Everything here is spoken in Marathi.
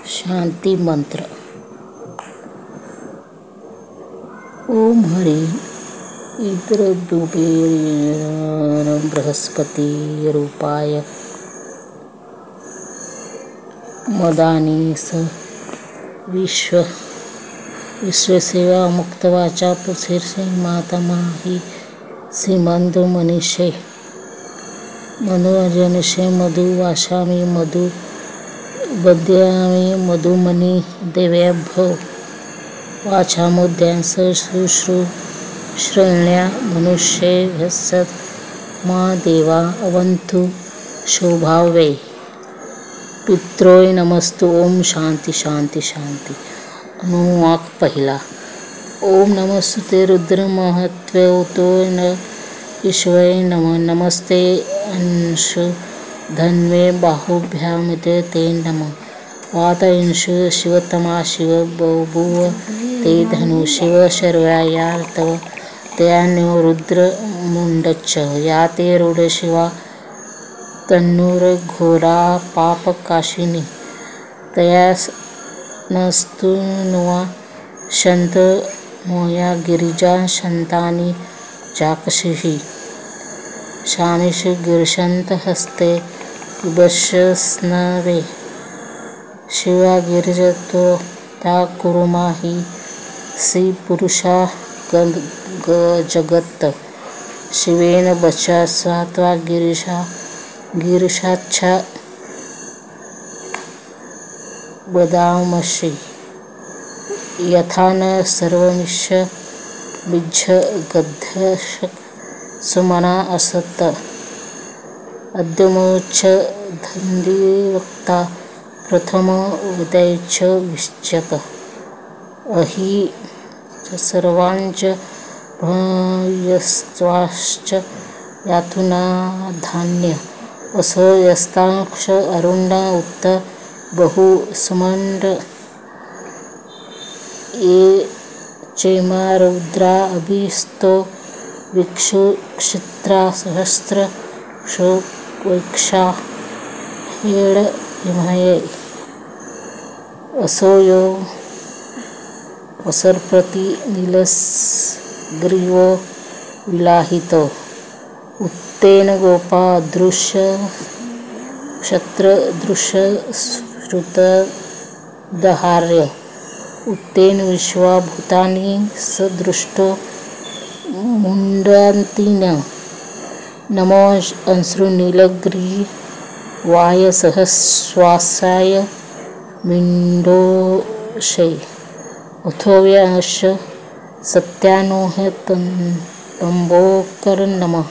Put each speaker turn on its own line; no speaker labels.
शांति मंत्र। ओम हरि इंद्र दुबेर बृहस्पति रूपाय मदानी स विश्वसेवा मुक्तवाचा पुशीर्षे मातामही श्रीमंदु मनीषे मनोजनशे मधु वाशामि मधु बद्यामि मधुमनी देव्याभ्यो वाचामुद्यांस शुश्रूषण्या मनुष्ये भस्सत् मा देवा अवन्तु शोभावे पित्रोय नमस्तु। ओम शांति शांति शांति। अनुवाक पहिला। ओम नमस्ते रुद्र महत्वतोय न ईश्वरे नमः। नमस्ते अंशु धन्वे बाहुभ्यामिते ते नमः। वात अंशु शिवतमा शिव बभूव ते धनु शिव शर्वयार्तव तयान्यो रुद्र मुंडच्च या ते रूढ शिवा तन्नूर घोरा पापकाशिनी तया नस्तु नुवा शंत मोया गिरिजा शंतानी चाकशिही शामिष गिरशंत हस्ते पिबश्स्नवे शिवा गिरिजतो ता कुरुमाही सी पुरुषा जगत्त शिवेन बचा स्वात्वा गिरिशाच्छा बदामशी यथा न सर्वमिश्य बिज्ज गद्धशक सुमना असत अद्यमोच्च धन्दिवक्ता प्रथम उदयच विश्चक अहि सर्वांच भयस्त्वाश्च यातुना धान्य असो यस्ताक्ष अरुण उत्त बहु सुमंड ये चेमा रुद्रा अभिस्तो विक्षु क्षित्रा सहस्त्र शोकक्षा हेड हिमये असोयो असर्प्रति नीलस्ग्रीवो विलाहितो उत्तेन गोपा दृश्य क्षत्र दृश्य श्रुतदहार्य उत्तेन विश्वा भूतानि सदृष्टो मुंडान्तिन नमो अंश्रुनीलग्रीवाय सहस्वासाय मिंडोषे अथोव्यांश सत्यानोह तंबोकर नमः।